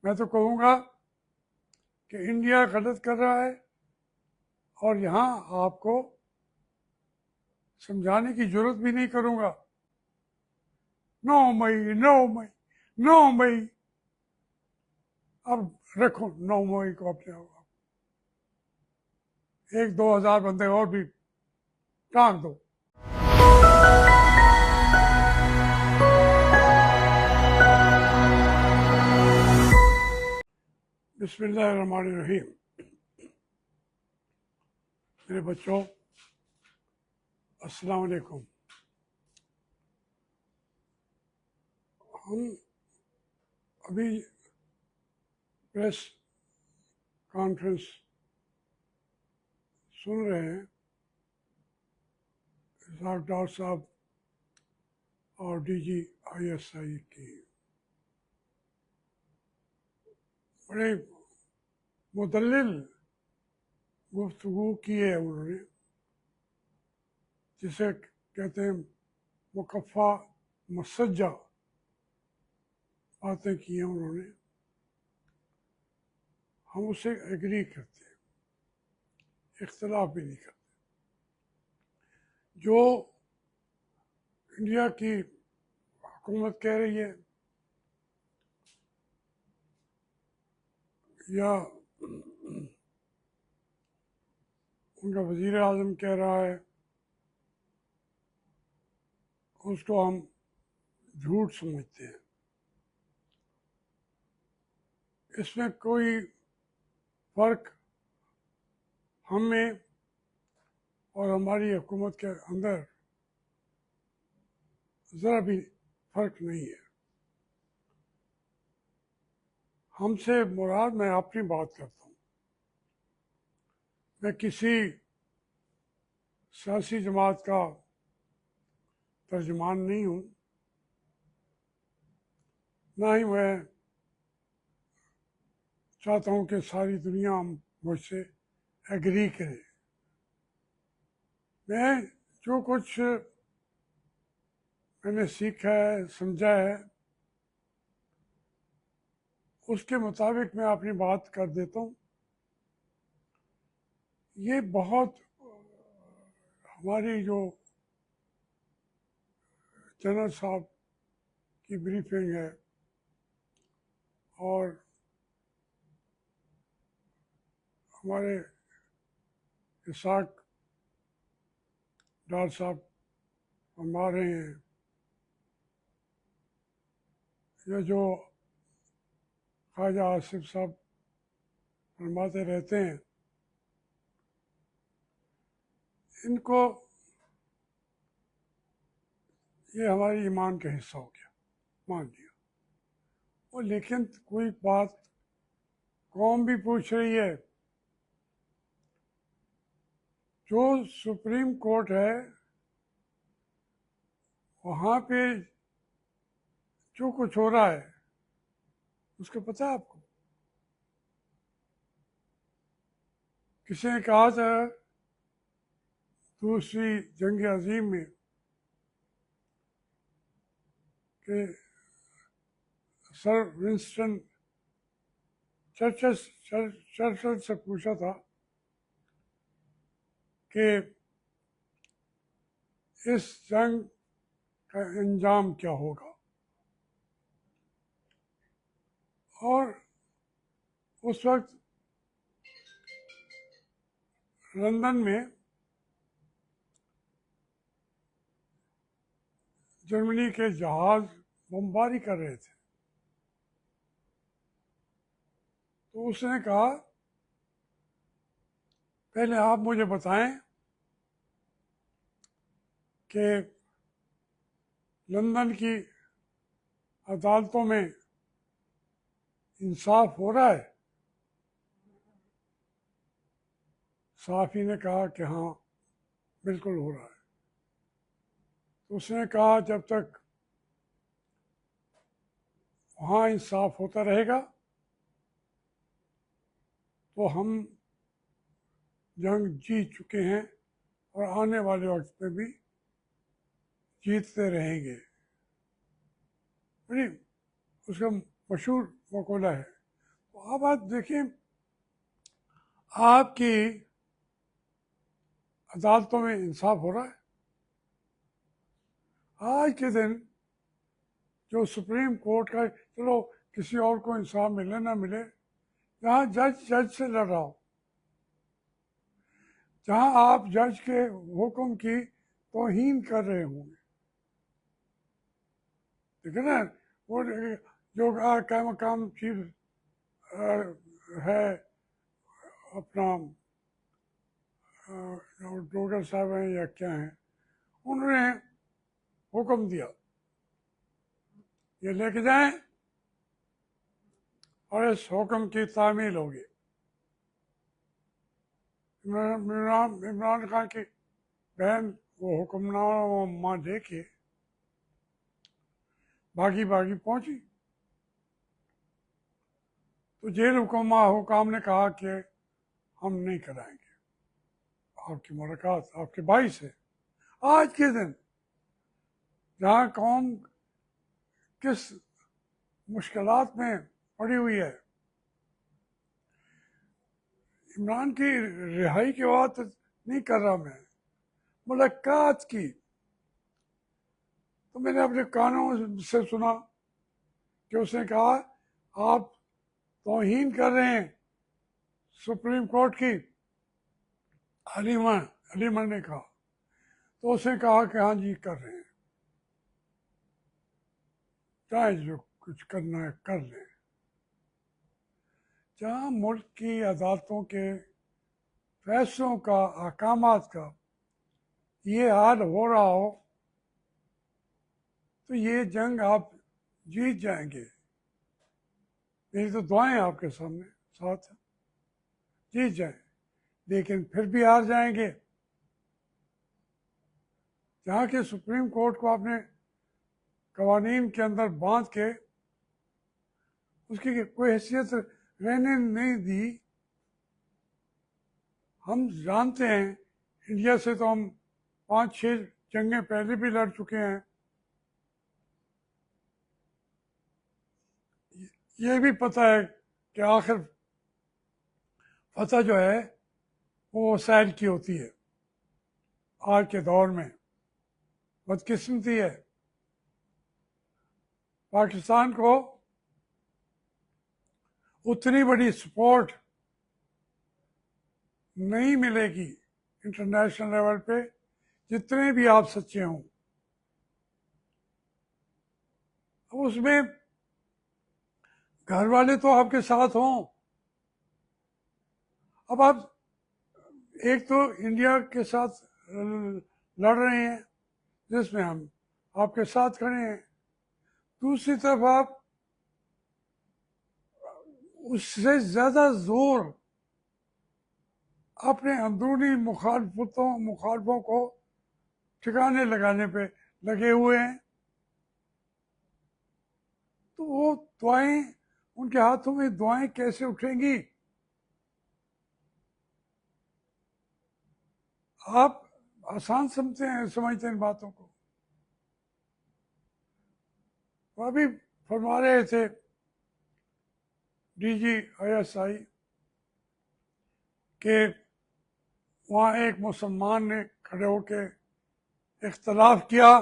मैं तो कहूँगा कि इंडिया गलत कर रहा है और यहाँ आपको समझाने की जरूरत भी नहीं करूँगा। 9 मई 9 मई 9 मई, अब रखो 9 मई को अपने आप 1-2 हज़ार बंदे और भी टांग दो। बिस्मिल्लाहिर्रहमानिर्रहीम। मेरे बच्चों, अस्सलाम वालेकुम। हम अभी प्रेस कॉन्फ्रेंस सुन रहे हैं डॉक्टर साहब और डीजी ISI की। बड़े मुदल्लिल गुफ्तगू की है उन्होंने, जिसे कहते हैं मुकफ़ा मसज्जा बातें की हैं उन्होंने। हम उसे एग्री करते हैं, इख्तलाफ भी नहीं करते। जो इंडिया की हुकूमत कह रही है या उनका वज़ीर आज़म कह रहा है, उसको हम झूठ समझते हैं। इसमें कोई फ़र्क हमें और हमारी हुकूमत के अंदर ज़रा भी फ़र्क नहीं है। हमसे मुराद, मैं अपनी बात करता हूँ, मैं किसी सियासी जमात का तर्जुमान नहीं हूँ, ना ही मैं चाहता हूँ कि सारी दुनिया मुझसे एग्री करे। मैं जो कुछ मैंने सीखा है, समझा है, उसके मुताबिक मैं अपनी बात कर देता हूँ। ये बहुत हमारी जो जनरल साहब की ब्रीफिंग है और हमारे इसाक डार साहब फरमा रहे हैं, ये जो ख्वाजा आसिफ साहब फरमाते रहते हैं, इनको ये हमारी ईमान का हिस्सा हो गया, मान लिया। वो लेकिन कोई बात कौम भी पूछ रही है। जो सुप्रीम कोर्ट है वहाँ पे जो कुछ हो रहा है उसका पता है आपको? किसी ने कहा था दूसरी जंग अजीम में कि सर विंस्टन चर्चिल से पूछा था कि इस जंग का अंजाम क्या होगा, और उस वक्त लंदन में जर्मनी के जहाज़ बमबारी कर रहे थे। तो उसने कहा, पहले आप मुझे बताएं कि लंदन की अदालतों में इंसाफ हो रहा है। साफ़ी ने कहा कि हाँ बिल्कुल हो रहा है। तो उसने कहा, जब तक वहाँ इंसाफ होता रहेगा तो हम जंग जीत चुके हैं और आने वाले वक्त में भी जीतते रहेंगे। बड़ी उसका मशहूर मकौला है, अब आप देखिए, आपकी अदालतों में इंसाफ हो रहा है। आज के दिन जो सुप्रीम कोर्ट का, चलो किसी और को इंसाफ मिले ना मिले, जहाँ जज से लड़ रहा हो, जहाँ आप जज के हुक्म की तौहीन कर रहे होंगे, ठीक है ना, वो जो क्या मकाम चीफ है अपना, डोगर साहब हैं या क्या हैं, उन्होंने हुक्म दिया ये लेके जाएं और इस हुक्म की तामील होगी। इमरान खान की बहन वो हुक्मनामा दे के भागी भागी पहुंची, तो जेल हुकाम ने कहा कि हम नहीं कराएंगे आपकी मुलाकात आपके भाई से। आज के दिन जहाँ कौम किस मुश्किलात में पड़ी हुई है, इमरान की रिहाई की बात नहीं कर रहा मैं, मुलाकात की। तो मैंने अपने कानों से सुना कि उसने कहा आप तौहीन कर रहे हैं सुप्रीम कोर्ट की। अलीमन ने कहा, तो उसने कहा कि हाँ जी कर रहे हैं, चाहे जो कुछ करना है कर लें। जहाँ मुल्क की अदालतों के फैसलों का, अहकामात का ये हाल हो रहा हो, तो ये जंग आप जीत जाएंगे। मेरी तो दुआएं आपके सामने साथ हैं, जीत जाए, लेकिन फिर भी हार जाएंगे। जहाँ के सुप्रीम कोर्ट को आपने कवानीन के अंदर बांध के उसकी कोई हैसियत रहने नहीं दी। हम जानते हैं इंडिया से तो हम 5-6 जंगें पहले भी लड़ चुके हैं। ये भी पता है कि आखिर फतह जो है वो वसाइल की होती है। आज के दौर में बदकिस्मती है, पाकिस्तान को उतनी बड़ी सपोर्ट नहीं मिलेगी इंटरनेशनल लेवल पे जितने भी आप सच्चे हों। उसमें घर वाले तो आपके साथ हों। अब आप एक तो इंडिया के साथ लड़ रहे हैं जिसमें हम आपके साथ खड़े हैं, दूसरी तरफ आप उससे ज़्यादा जोर अपने अंदरूनी मुखालफों को ठिकाने लगाने पे लगे हुए हैं। तो वो दुआएं, उनके हाथों में दुआएं कैसे उठेंगी? आप आसान समझते हैं इन बातों को। तो अभी फरमा रहे थे DGISI के वहाँ एक मुसलमान ने खड़े होके इख्तलाफ किया,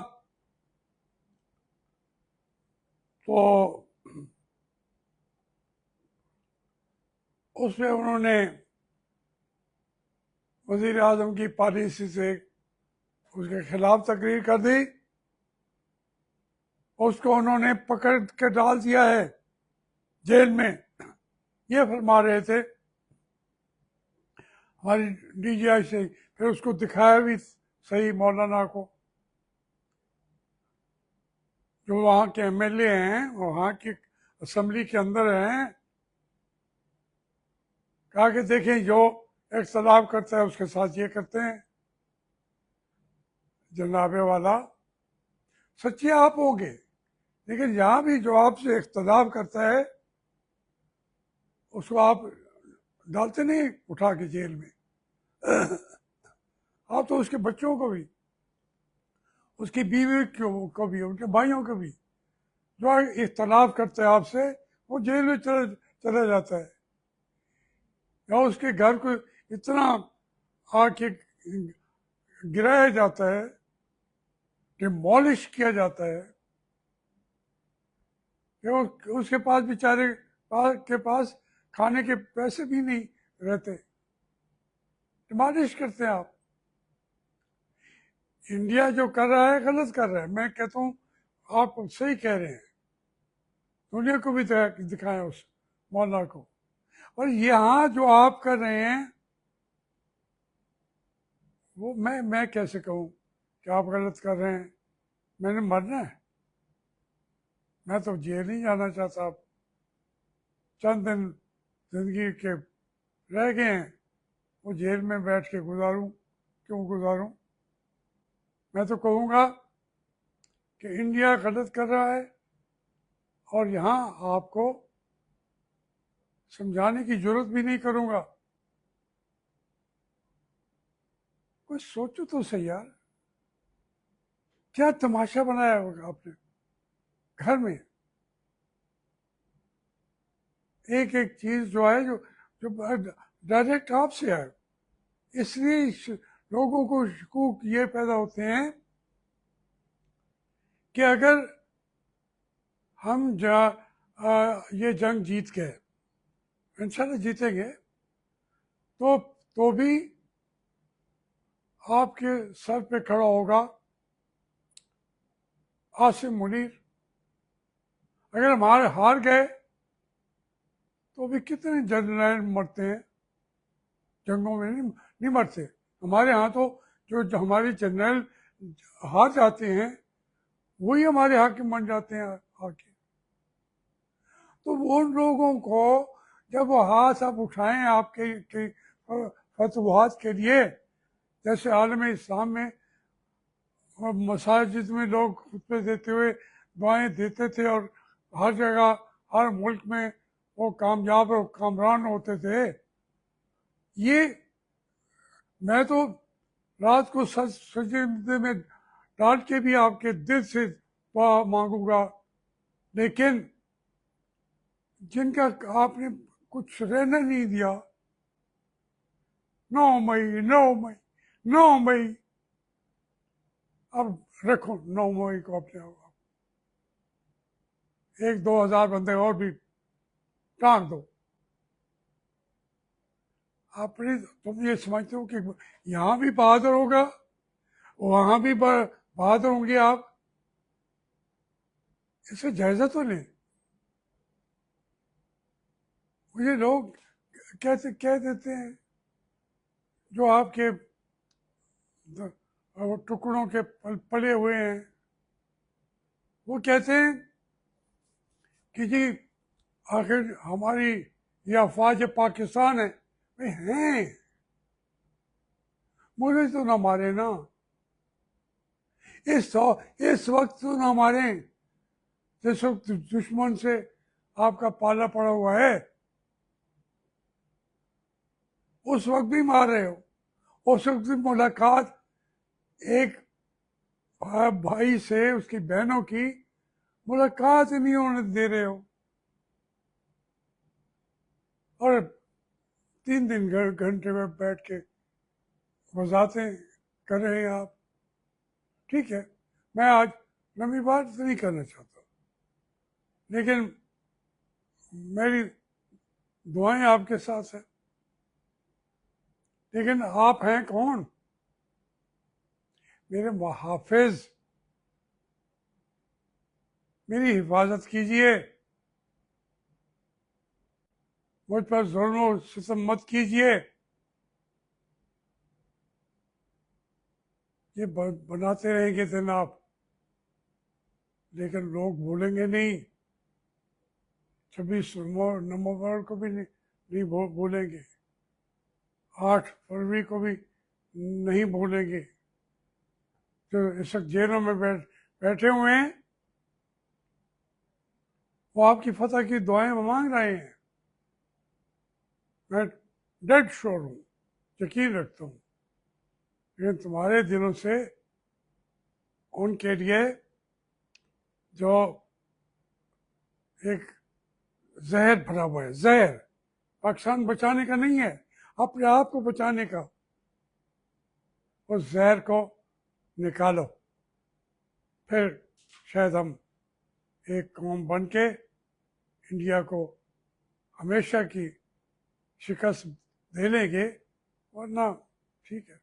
तो उसमें उन्होंने वज़ीर आज़म की पॉलिसी से उसके खिलाफ तकरीर कर दी, उसको उन्होंने पकड़ के डाल दिया है जेल में। ये फरमा रहे थे हमारी DGI से, फिर उसको दिखाया भी सही मौलाना को, जो वहाँ के MLA हैं, वहाँ की असम्बली के अंदर हैं, कहा कि देखें जो इख्तलाफ करता है उसके साथ ये करते हैं। जनाबे वाला सच्चे आप होंगे, लेकिन यहाँ भी जो आपसे इख्तलाफ करता है उसको आप डालते नहीं उठा के जेल में। आप तो उसके बच्चों को भी, उसकी बीवी को भी, उनके भाइयों को भी, जो इख्तलाफ करते हैं आपसे, वो जेल में चला जाता है, या उसके घर को इतना आके गिराया जाता है, डिमोलिश किया जाता है कि उसके पास बेचारे के पास खाने के पैसे भी नहीं रहते, डिमोलिश करते हैं आप। इंडिया जो कर रहा है गलत कर रहा है, मैं कहता हूँ आप सही कह रहे हैं, दुनिया को भी दिखाएं उस मौला को। और यहाँ जो आप कर रहे हैं वो मैं कैसे कहूँ कि आप गलत कर रहे हैं? मैंने मरना है, मैं तो जेल नहीं जाना चाहता। आप चंद दिन जिंदगी के रह गए हैं, वो जेल में बैठ के गुजारूं, क्यों गुजारूं? मैं तो कहूँगा कि इंडिया गलत कर रहा है, और यहाँ आपको समझाने की जरूरत भी नहीं करूँगा। कुछ सोचो तो सही यार, क्या तमाशा बनाया होगा आपने घर में। एक एक चीज जो है जो जो डायरेक्ट आपसे है, इसलिए लोगों को शकूक ये पैदा होते हैं कि अगर हम ये जंग जीत गए, इंशाल्लाह जीतेंगे, तो भी आपके सर पे खड़ा होगा आसिम मुनीर। अगर हमारे हार गए तो भी कितने जनरल मरते हैं जंगों में, नहीं मरते। हमारे यहाँ तो जो हमारे जनरल हार जाते हैं वही हमारे हाकिम बन जाते हैं आके। तो वो उन लोगों को जब वो हाथ आप उठाएं आपके के फतवात के लिए, जैसे आलम इस्लाम में मसाजिद में लोग खुतबे देते हुए दुआएं देते थे, और हर जगह हर मुल्क में वो कामयाब और कामरान होते थे। ये मैं तो रात को सजदे में डाल के भी आपके दिल से दुआ मांगूंगा, लेकिन जिनका आपने कुछ रहने नहीं दिया, 9 मई 9 मई 9 मई, अब रखो 9 मई को अपने एक 2,000 बंदे और भी टांग दो। आपने तुम ये समझते हो कि यहाँ भी बहादुर होगा, वहां भी बहादुर होंगे आप? इसे जायजा तो नहीं। मुझे लोग कैसे कह देते हैं जो आपके टुकड़ों के पले हुए हैं, वो कहते हैं कि जी आखिर हमारी ये अफवाज पाकिस्तान है। भाई हैं, मुझे तो ना मारे ना, इस वक्त तो ना मारे जिस वक्त दुश्मन से आपका पाला पड़ा हुआ है, उस वक्त भी मार रहे हो। उस वक्त भी मुलाकात एक भाई से उसकी बहनों की मुलाकात नहीं होने दे रहे हो, और 3 दिन घंटे में बैठ के वजातें कर रहे हैं आप। ठीक है, मैं आज लंबी बात नहीं करना चाहता, लेकिन मेरी दुआएं आपके साथ हैं। लेकिन आप हैं कौन? मेरे हाफिज, मेरी हिफाजत कीजिए, मुझ पर जुल्म सितम मत कीजिए। ये बनाते रहेंगे दिन आप, लेकिन लोग भूलेंगे नहीं। 26 नवंबर को भी नहीं भूलेंगे, 8 फरवरी को भी नहीं भूलेंगे। जो इस वक्त जेलों में बैठे हुए हैं, वो आपकी फतह की दुआएं मांग रहे हैं। मैं डेड श्योर हूँ, यकीन रखता हूँ, लेकिन तुम्हारे दिलों से उनके लिए जो एक जहर भरा हुआ है, जहर। पाकिस्तान बचाने का नहीं है, अपने आप को बचाने का। उस जहर को निकालो, फिर शायद हम एक कौम बन के इंडिया को हमेशा की शिकस्त दे लेंगे, वरना ठीक है।